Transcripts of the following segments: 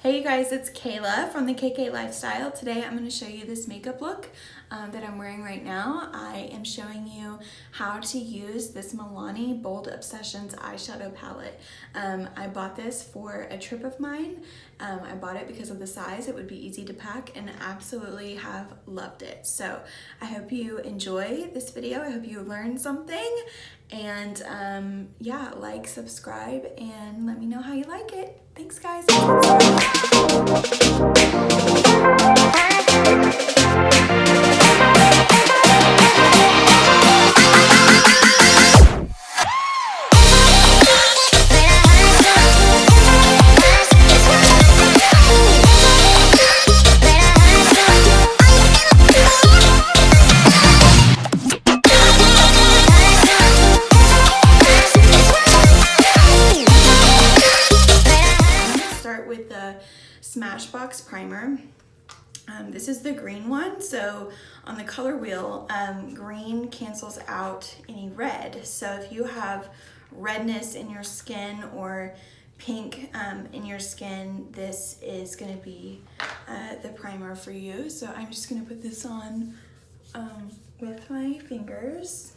Hey you guys, it's Kayla from the KK Lifestyle. Today I'm going to show you this makeup look that I'm wearing right now. I am showing you how to use this Milani Bold Obsessions eyeshadow palette. I bought this for a trip of mine. I bought it because of the size. It would be easy to pack and absolutely have loved it. So I hope you enjoy this video. I hope you learned something. And yeah, like, subscribe, and let me know how you like it. Thanks, guys. With the Smashbox primer. This is the green one, so on the color wheel, green cancels out any red. So if you have redness in your skin or pink in your skin, this is going to be the primer for you. So I'm just going to put this on with my fingers.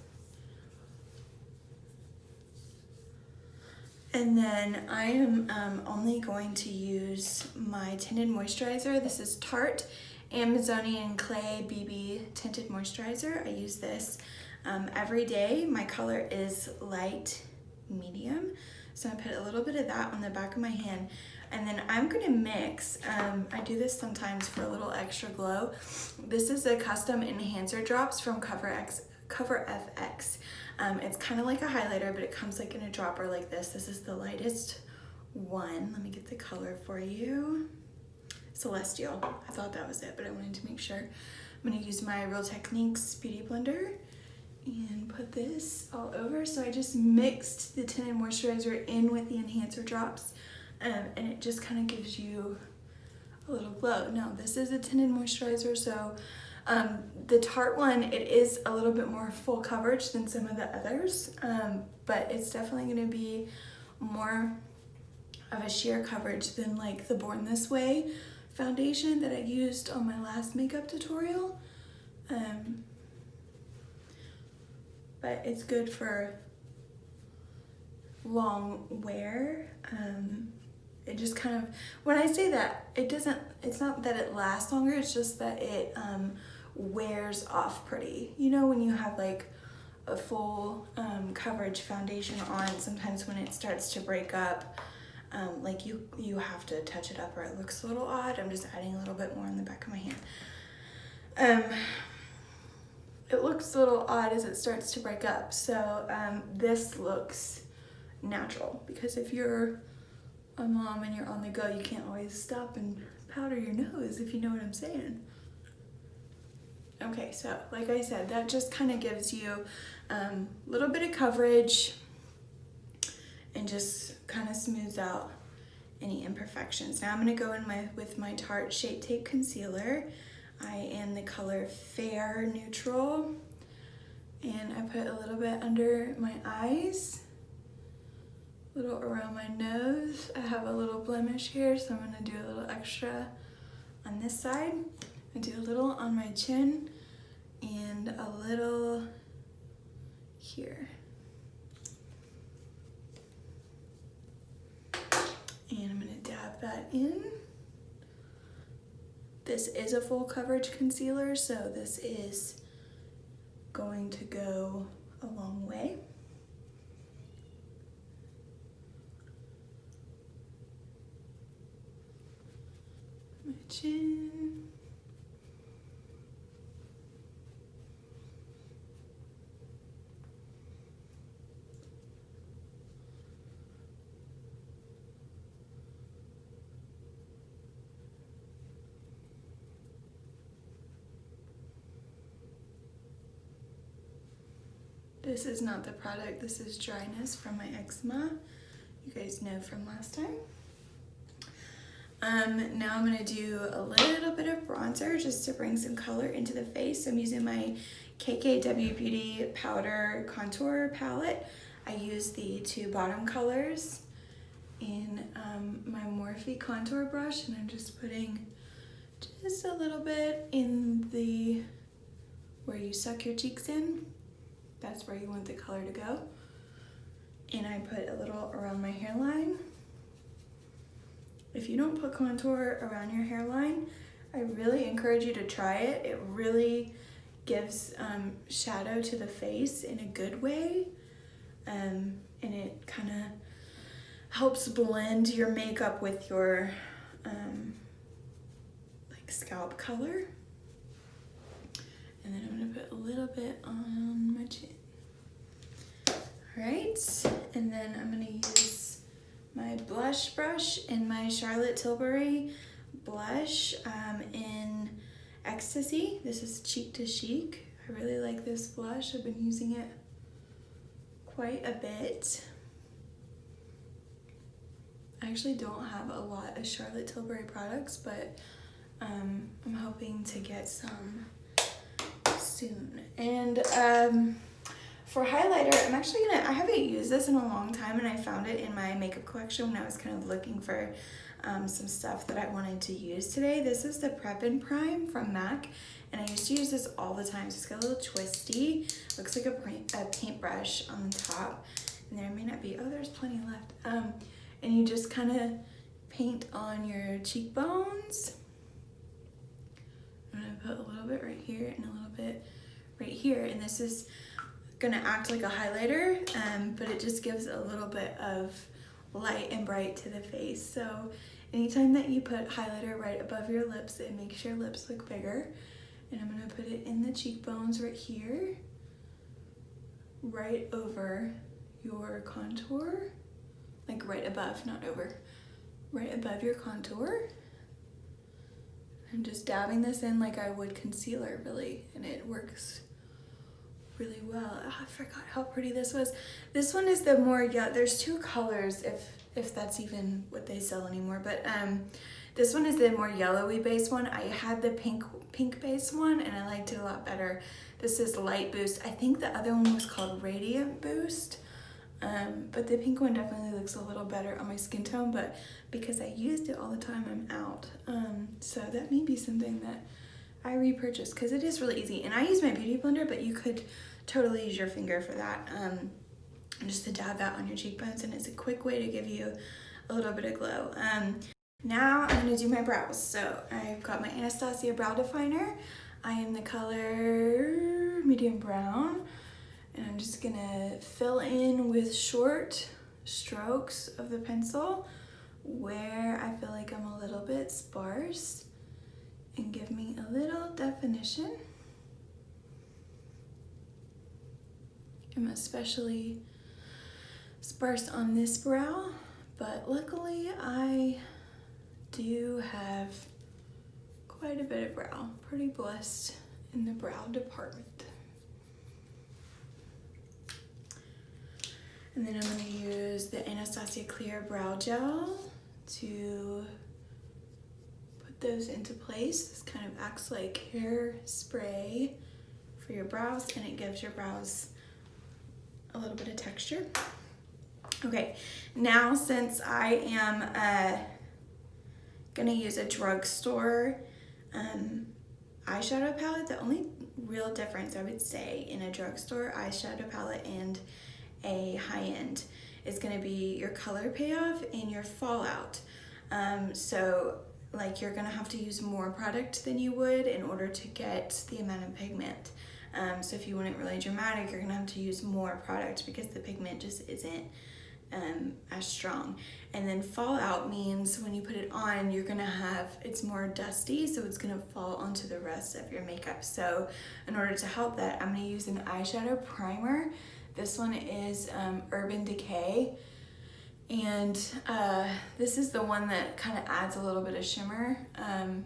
And then I am only going to use my tinted moisturizer. This is Tarte Amazonian Clay BB Tinted Moisturizer. I use this every day. My color is light medium. So I put a little bit of that on the back of my hand. And then I'm gonna mix, I do this sometimes for a little extra glow. This is a custom enhancer drops from Cover FX. It's kind of like a highlighter, but it comes like in a dropper like this. This is the lightest one. Let me get the color for you. Celestial. I thought that was it, but I wanted to make sure. I'm going to use my Real Techniques Beauty Blender and put this all over. So I just mixed the tinted moisturizer in with the enhancer drops, and it just kind of gives you a little glow. Now, this is a tinted moisturizer, so the Tarte one, it is a little bit more full coverage than some of the others, but it's definitely going to be more of a sheer coverage than like the Born This Way foundation that I used on my last makeup tutorial. But it's good for long wear. It just kind of, when I say that, it's not that it lasts longer, it's just that it wears off pretty. You know, when you have like a full coverage foundation on, sometimes when it starts to break up, like you have to touch it up or it looks a little odd. I'm just adding a little bit more on the back of my hand. It looks a little odd as it starts to break up, so this looks natural, because if you're a mom and you're on the go, you can't always stop and powder your nose, if you know what I'm saying. Okay, so like I said, that just kind of gives you a little bit of coverage and just kind of smooths out any imperfections. Now I'm going to go in with my Tarte Shape Tape Concealer. I am the color Fair Neutral, and I put a little bit under my eyes, a little around my nose. I have a little blemish here, so I'm going to do a little extra on this side. I do a little on my chin and a little here. And I'm going to dab that in. This is a full coverage concealer, so this is going to go a long way. My chin. This is not the product, this is dryness from my eczema. You guys know from last time. Now I'm gonna do a little bit of bronzer just to bring some color into the face. I'm using my KKW Beauty Powder Contour Palette. I use the two bottom colors in my Morphe contour brush, and I'm just putting just a little bit in the, where you suck your cheeks in. That's where you want the color to go. And I put a little around my hairline. If you don't put contour around your hairline, I really encourage you to try it. It really gives shadow to the face in a good way. And it kind of helps blend your makeup with your like scalp color. And then I'm gonna put a little bit on my chin. All right, and then I'm gonna use my blush brush in my Charlotte Tilbury blush in Ecstasy. This is Cheek to Chic. I really like this blush. I've been using it quite a bit. I actually don't have a lot of Charlotte Tilbury products, but I'm hoping to get some soon. And for highlighter, I haven't used this in a long time, and I found it in my makeup collection when I was kind of looking for some stuff that I wanted to use today. This is the Prep and Prime from MAC, and I used to use this all the time. So it's got a little twisty, looks like a paintbrush on the top, and there may not be, oh, there's plenty left. And you just kind of paint on your cheekbones. I'm gonna put a little bit right here and a little bit right here, and this is gonna act like a highlighter, but it just gives a little bit of light and bright to the face. So anytime that you put highlighter right above your lips, it makes your lips look bigger. And I'm gonna put it in the cheekbones right here, right over your contour, like right above, not over, right above your contour. I'm just dabbing this in like I would concealer, really, and it works really well. Oh, I forgot how pretty this was. This one is the more, yeah, there's two colors, if that's even what they sell anymore, but this one is the more yellowy base one. I had the pink base one, and I liked it a lot better. This is Light Boost. I think the other one was called Radiant Boost, but the pink one definitely looks a little better on my skin tone, but because I used it all the time, I'm out. So that may be something that I repurchased, because it is really easy. And I use my beauty blender, but you could totally use your finger for that. Just to dab that on your cheekbones, and it's a quick way to give you a little bit of glow. Now I'm gonna do my brows. So I've got my Anastasia brow definer. I am the color medium brown, and I'm just gonna fill in with short strokes of the pencil where I feel like I'm a little bit sparse, and give me a little definition. I'm especially sparse on this brow, but luckily I do have quite a bit of brow. Pretty blessed in the brow department. And then I'm going to use the Anastasia Clear Brow Gel to put those into place. This kind of acts like hairspray for your brows, and it gives your brows a little bit of texture. Okay, now since I am gonna use a drugstore eyeshadow palette, the only real difference I would say in a drugstore eyeshadow palette and a high-end is gonna be your color payoff and your fallout. So like you're gonna have to use more product than you would in order to get the amount of pigment. So if you want it really dramatic, you're gonna have to use more product because the pigment just isn't as strong. And then fallout means when you put it on, you're gonna have, it's more dusty, so it's gonna fall onto the rest of your makeup. So in order to help that, I'm gonna use an eyeshadow primer. This one is Urban Decay. And this is the one that kind of adds a little bit of shimmer. And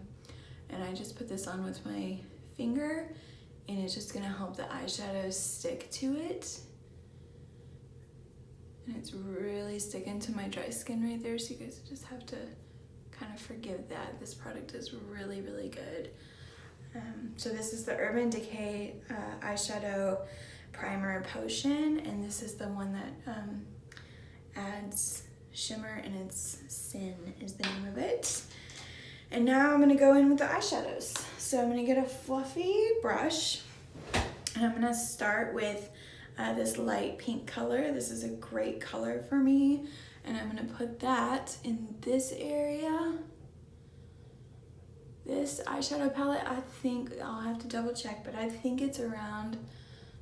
I just put this on with my finger, and it's just gonna help the eyeshadow stick to it. And it's really sticking to my dry skin right there, so you guys just have to kind of forgive that. This product is really, really good. So this is the Urban Decay eyeshadow primer potion, and this is the one that adds shimmer, and it's Sin is the name of it. And now I'm gonna go in with the eyeshadows. So I'm gonna get a fluffy brush, and I'm gonna start with this light pink color. This is a great color for me, and I'm gonna put that in this area. This eyeshadow palette, I think, I'll have to double check, but I think it's around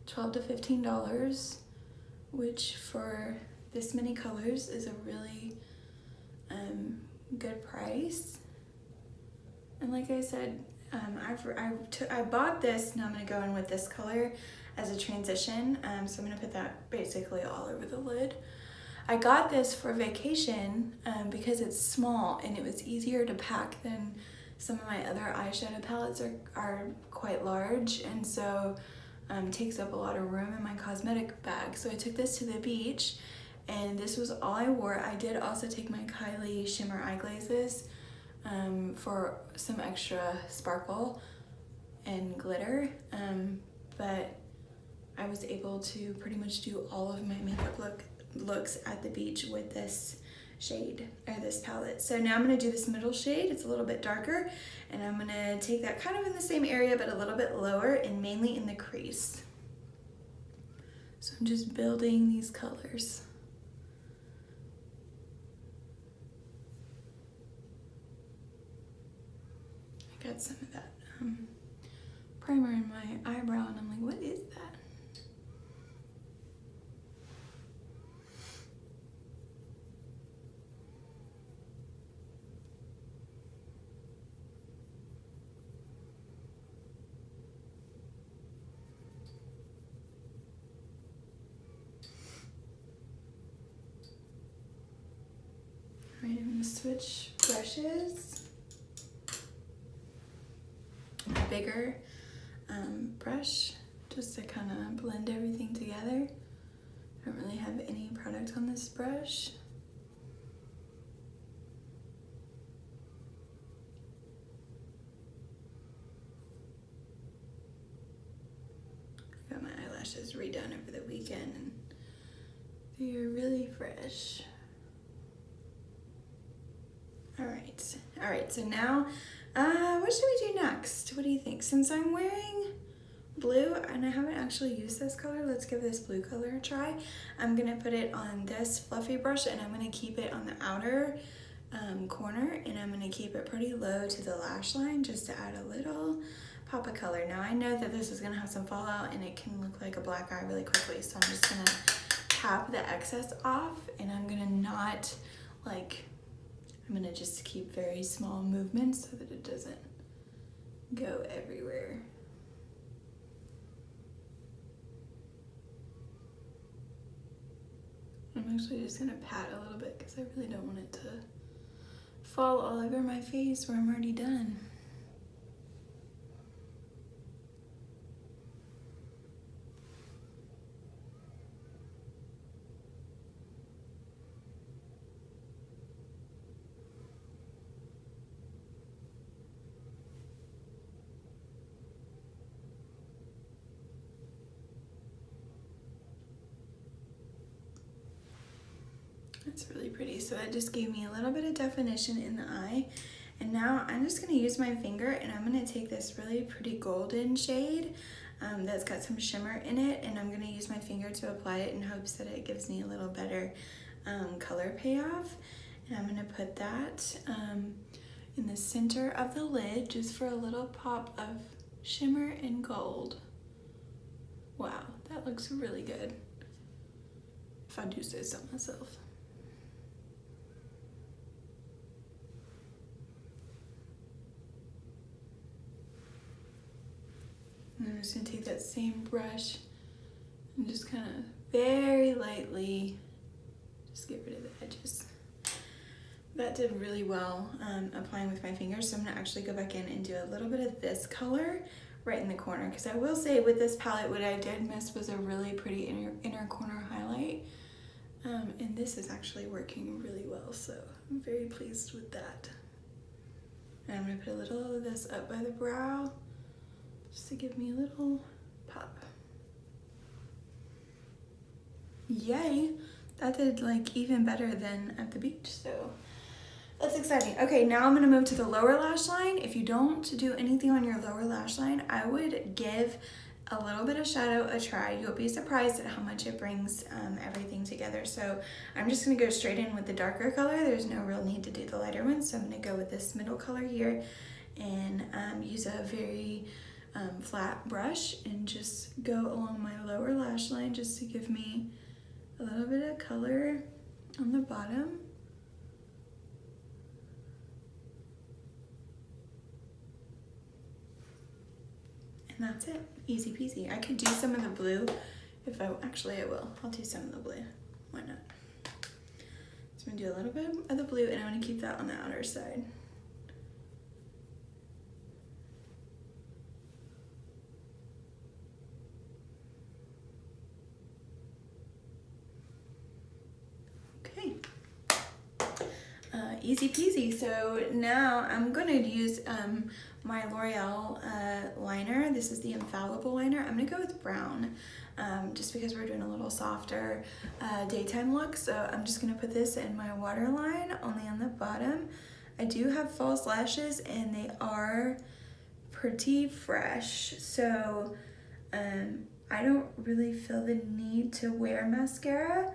$12 to $15, which for this many colors is a really good price. And like I said, I bought this, and I'm gonna go in with this color as a transition. So I'm gonna put that basically all over the lid. I got this for vacation because it's small and it was easier to pack than some of my other eyeshadow palettes are quite large, and so takes up a lot of room in my cosmetic bag. So I took this to the beach, and this was all I wore. I did also take my Kylie shimmer eye glazes for some extra sparkle and glitter, but I was able to pretty much do all of my makeup looks at the beach with this shade, or this palette. So now I'm gonna do this middle shade. It's a little bit darker, and I'm gonna take that kind of in the same area, but a little bit lower, and mainly in the crease. So I'm just building these colors. I got some of that primer in my eyebrow, and I'm like, what is that? All right, I'm gonna switch brushes. A bigger brush, just to kind of blend everything together. I don't really have any product on this brush. I got my eyelashes redone over the weekend, and they are really fresh. All right, so now, what should we do next? What do you think? Since I'm wearing blue, and I haven't actually used this color, let's give this blue color a try. I'm gonna put it on this fluffy brush, and I'm gonna keep it on the outer corner, and I'm gonna keep it pretty low to the lash line, just to add a little pop of color. Now I know that this is gonna have some fallout, and it can look like a black eye really quickly, so I'm just gonna tap the excess off, and I'm gonna not I'm gonna just keep very small movements so that it doesn't go everywhere. I'm actually just gonna pat a little bit because I really don't want it to fall all over my face where I'm already done. That's really pretty. So that just gave me a little bit of definition in the eye. And now I'm just gonna use my finger, and I'm gonna take this really pretty golden shade that's got some shimmer in it, and I'm gonna use my finger to apply it in hopes that it gives me a little better color payoff. And I'm gonna put that in the center of the lid, just for a little pop of shimmer and gold. Wow, that looks really good, if I do say so myself. And I'm just gonna take that same brush and just kind of very lightly just get rid of the edges. That did really well applying with my fingers, so I'm gonna actually go back in and do a little bit of this color right in the corner, because I will say with this palette what I did miss was a really pretty inner corner highlight, and this is actually working really well, so I'm very pleased with that. And I'm gonna put a little of this up by the brow just to give me a little pop. Yay! that did like even better than at the beach, so that's exciting. Okay, now I'm gonna move to the lower lash line. If you don't do anything on your lower lash line, I would give a little bit of shadow a try. You'll be surprised at how much it brings everything together. So I'm just gonna go straight in with the darker color. There's no real need to do the lighter one, so I'm gonna go with this middle color here and use a very flat brush and just go along my lower lash line just to give me a little bit of color on the bottom. And that's it, easy peasy. I could do some of the blue if actually I will. I'll do some of the blue, why not? So I'm gonna do a little bit of the blue and I'm gonna keep that on the outer side. Okay, easy peasy. So now I'm gonna use my L'Oreal liner. This is the Infallible liner. I'm gonna go with brown just because we're doing a little softer daytime look. So I'm just gonna put this in my waterline only on the bottom. I do have false lashes and they are pretty fresh. So I don't really feel the need to wear mascara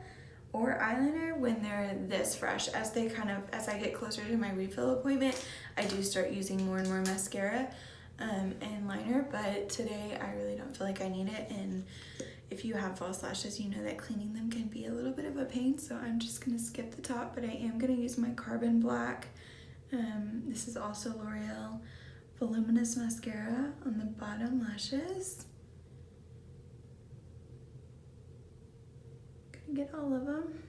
or eyeliner when they're this fresh. As I get closer to my refill appointment, I do start using more and more mascara and liner, but today I really don't feel like I need it. And if you have false lashes, you know that cleaning them can be a little bit of a pain, so I'm just gonna skip the top, but I am gonna use my Carbon Black. This is also L'Oreal Voluminous Mascara on the bottom lashes. Get all of them.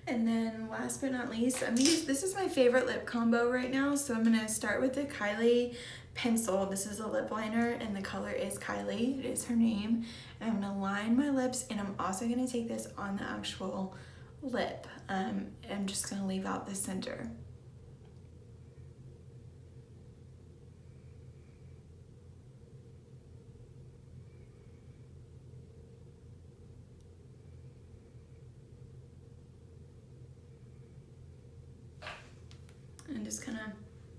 And then last but not least, this is my favorite lip combo right now, so I'm gonna start with the Kylie pencil. This is a lip liner and the color is Kylie, it is her name. And I'm gonna line my lips and I'm also gonna take this on the actual lip. I'm just gonna leave out the center. And just kind of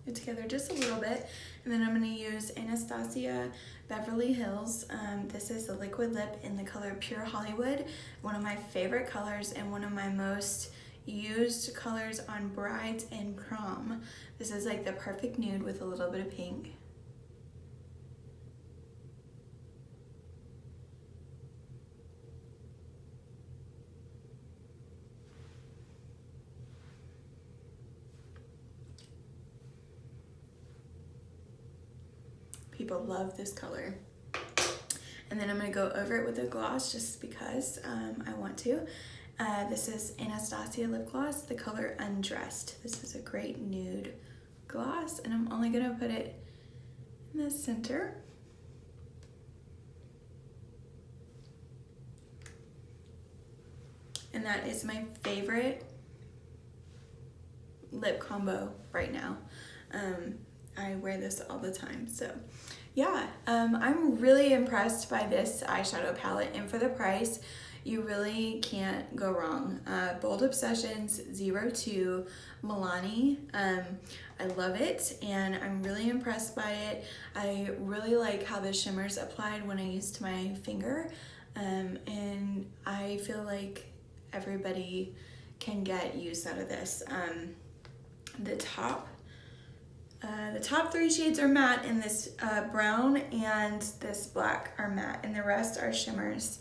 get together just a little bit. And then I'm going to use Anastasia Beverly Hills. This is the liquid lip in the color Pure Hollywood, one of my favorite colors and one of my most used colors on brides and prom. This is like the perfect nude with a little bit of pink. People love this color. And then I'm gonna go over it with a gloss just because I want to. This is Anastasia lip gloss, the color Undressed. This is a great nude gloss and I'm only gonna put it in the center. And that is my favorite lip combo right now. I wear this all the time, so yeah, I'm really impressed by this eyeshadow palette, and for the price, you really can't go wrong. Bold Obsessions 02 Milani. I love it, and I'm really impressed by it. I really like how the shimmers applied when I used my finger, and I feel like everybody can get use out of this. The top three shades are matte, and this brown and this black are matte, and the rest are shimmers.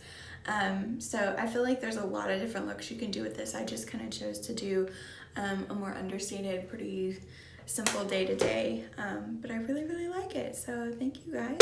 So I feel like there's a lot of different looks you can do with this. I just kind of chose to do a more understated, pretty simple day-to-day, but I really, really like it. So thank you guys.